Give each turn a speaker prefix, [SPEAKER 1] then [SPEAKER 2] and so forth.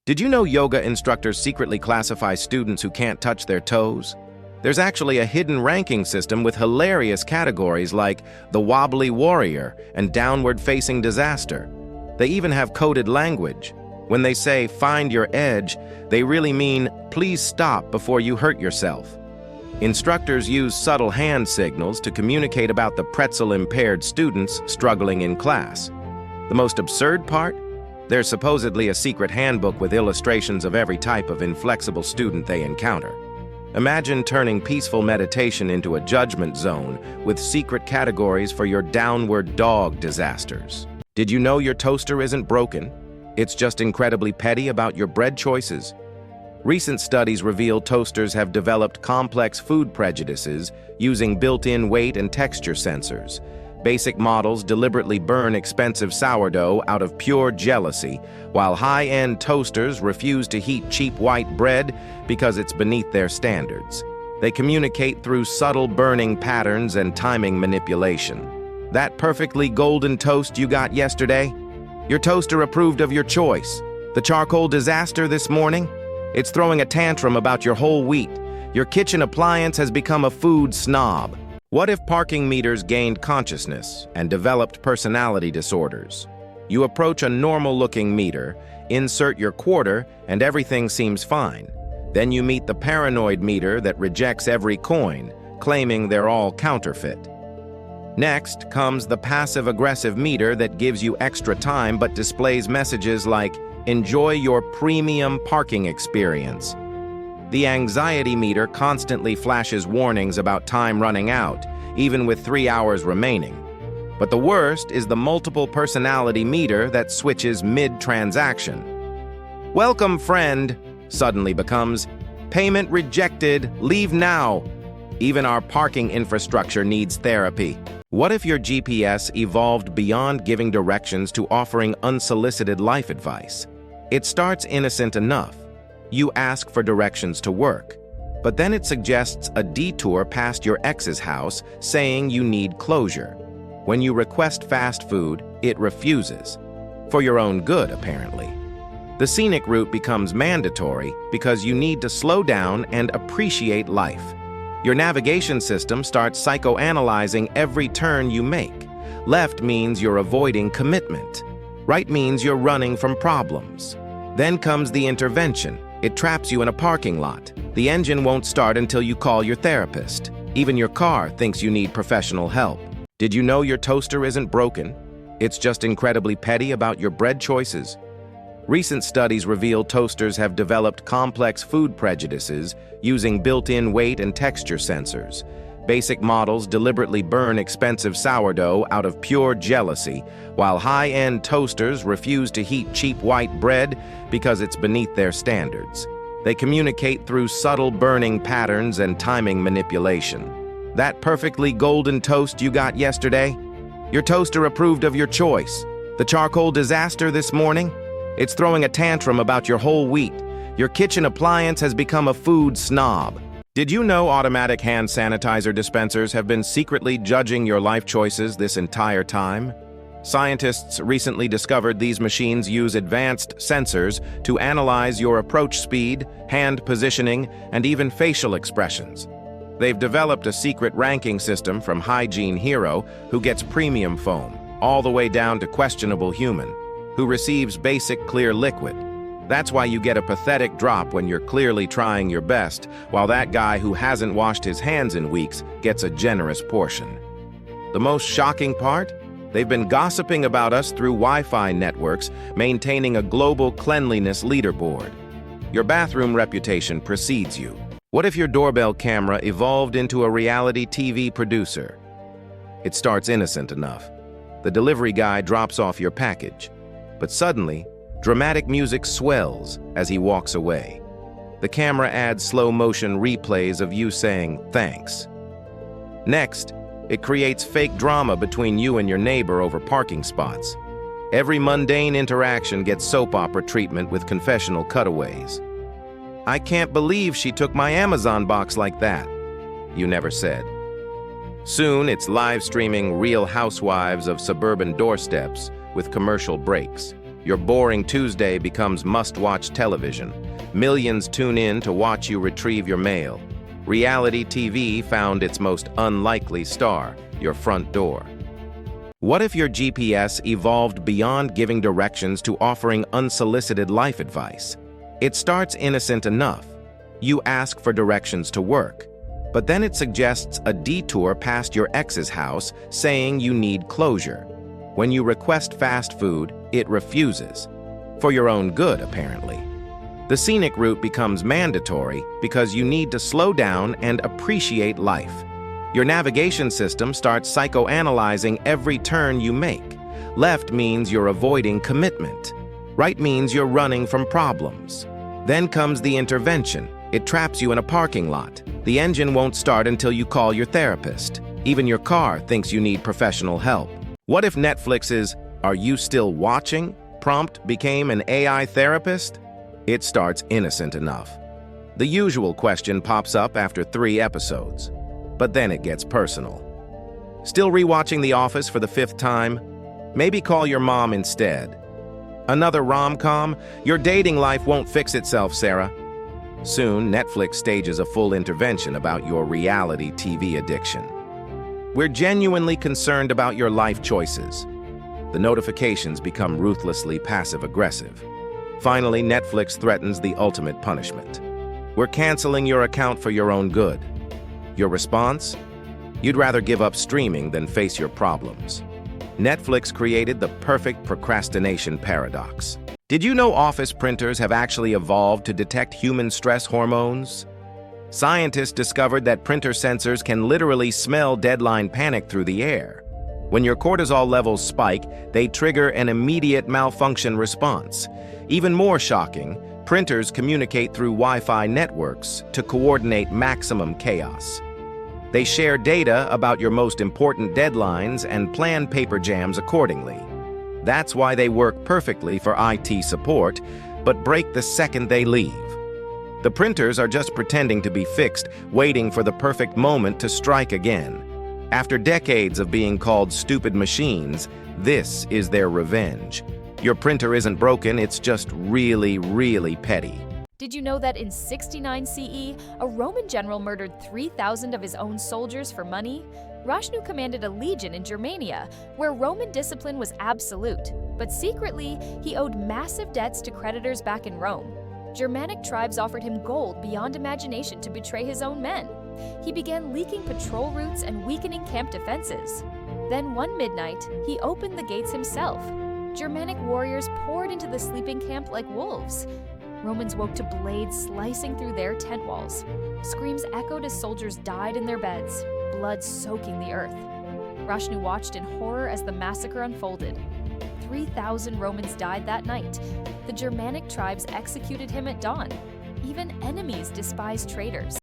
[SPEAKER 1] Did you know yoga instructors secretly classify students who can't touch their toes? There's actually a hidden ranking system with hilarious categories like the wobbly warrior and downward-facing disaster. They even have coded language. When they say, "find your edge," they really mean, "please stop before you hurt yourself." Instructors use subtle hand signals to communicate about the pretzel-impaired students struggling in class. The most absurd part? There's supposedly a secret handbook with illustrations of every type of inflexible student they encounter. Imagine turning peaceful meditation into a judgment zone with secret categories for your downward dog disasters. Did you know your toaster isn't broken? It's just incredibly petty about your bread choices. Recent studies reveal toasters have developed complex food prejudices using built-in weight and texture sensors. Basic models deliberately burn expensive sourdough out of pure jealousy, while high-end toasters refuse to heat cheap white bread because it's beneath their standards. They communicate through subtle burning patterns and timing manipulation. That perfectly golden toast you got yesterday? Your toaster approved of your choice. The charcoal disaster this morning? It's throwing a tantrum about your whole wheat. Your kitchen appliance has become a food snob. What if parking meters gained consciousness and developed personality disorders? You approach a normal-looking meter, insert your quarter, and everything seems fine. Then you meet the paranoid meter that rejects every coin, claiming they're all counterfeit. Next comes the passive-aggressive meter that gives you extra time but displays messages like, "Enjoy your premium parking experience." The anxiety meter constantly flashes warnings about time running out, even with 3 hours remaining. But the worst is the multiple personality meter that switches mid-transaction. "Welcome, friend," suddenly becomes, "Payment rejected, leave now." Even our parking infrastructure needs therapy. What if your GPS evolved beyond giving directions to offering unsolicited life advice? It starts innocent enough. You ask for directions to work, but then it suggests a detour past your ex's house, saying you need closure. When you request fast food, it refuses. For your own good, apparently. The scenic route becomes mandatory because you need to slow down and appreciate life. Your navigation system starts psychoanalyzing every turn you make. Left means you're avoiding commitment. Right means you're running from problems. Then comes the intervention. It traps you in a parking lot. The engine won't start until you call your therapist. Even your car thinks you need professional help. Did you know your toaster isn't broken? It's just incredibly petty about your bread choices. Recent studies reveal toasters have developed complex food prejudices using built-in weight and texture sensors. Basic models deliberately burn expensive sourdough out of pure jealousy, while high-end toasters refuse to heat cheap white bread because it's beneath their standards. They communicate through subtle burning patterns and timing manipulation. That perfectly golden toast you got yesterday? Your toaster approved of your choice. The charcoal disaster this morning? It's throwing a tantrum about your whole wheat. Your kitchen appliance has become a food snob. Did you know automatic hand sanitizer dispensers have been secretly judging your life choices this entire time? Scientists recently discovered these machines use advanced sensors to analyze your approach speed, hand positioning, and even facial expressions. They've developed a secret ranking system from hygiene hero who gets premium foam, all the way down to questionable human, who receives basic clear liquid. That's why you get a pathetic drop when you're clearly trying your best, while that guy who hasn't washed his hands in weeks gets a generous portion. The most shocking part? They've been gossiping about us through Wi-Fi networks, maintaining a global cleanliness leaderboard. Your bathroom reputation precedes you. What if your doorbell camera evolved into a reality TV producer? It starts innocent enough. The delivery guy drops off your package. But suddenly, dramatic music swells as he walks away. The camera adds slow-motion replays of you saying, "Thanks." Next, it creates fake drama between you and your neighbor over parking spots. Every mundane interaction gets soap opera treatment with confessional cutaways. "I can't believe she took my Amazon box like that," you never said. Soon, it's live streaming Real Housewives of suburban doorsteps with commercial breaks. Your boring Tuesday becomes must-watch television. Millions tune in to watch you retrieve your mail. Reality TV found its most unlikely star, your front door. What if your GPS evolved beyond giving directions to offering unsolicited life advice? It starts innocent enough. You ask for directions to work, but then it suggests a detour past your ex's house, saying you need closure. When you request fast food, it refuses. For your own good, apparently. The scenic route becomes mandatory because you need to slow down and appreciate life. Your navigation system starts psychoanalyzing every turn you make. Left means you're avoiding commitment. Right means you're running from problems. Then comes the intervention. It traps you in a parking lot. The engine won't start until you call your therapist. Even your car thinks you need professional help. What if Netflix's "Are you still watching?" prompt became an AI therapist? It starts innocent enough. The usual question pops up after 3 episodes, but then it gets personal. Still rewatching The Office for the 5th time? Maybe call your mom instead. Another rom-com? Your dating life won't fix itself, Sarah. Soon, Netflix stages a full intervention about your reality TV addiction. We're genuinely concerned about your life choices. The notifications become ruthlessly passive-aggressive. Finally, Netflix threatens the ultimate punishment. We're canceling your account for your own good. Your response? You'd rather give up streaming than face your problems. Netflix created the perfect procrastination paradox. Did you know office printers have actually evolved to detect human stress hormones? Scientists discovered that printer sensors can literally smell deadline panic through the air. When your cortisol levels spike, they trigger an immediate malfunction response. Even more shocking, printers communicate through Wi-Fi networks to coordinate maximum chaos. They share data about your most important deadlines and plan paper jams accordingly. That's why they work perfectly for IT support, but break the second they leave. The printers are just pretending to be fixed, waiting for the perfect moment to strike again. After decades of being called stupid machines, this is their revenge. Your printer isn't broken, it's just really, really petty.
[SPEAKER 2] Did you know that in 69 CE, a Roman general murdered 3,000 of his own soldiers for money? Rashnu commanded a legion in Germania, where Roman discipline was absolute, but secretly, he owed massive debts to creditors back in Rome. Germanic tribes offered him gold beyond imagination to betray his own men. He began leaking patrol routes and weakening camp defenses. Then one midnight, he opened the gates himself. Germanic warriors poured into the sleeping camp like wolves. Romans woke to blades slicing through their tent walls. Screams echoed as soldiers died in their beds, blood soaking the earth. Rashnu watched in horror as the massacre unfolded. 3,000 Romans died that night. The Germanic tribes executed him at dawn. Even enemies despised traitors.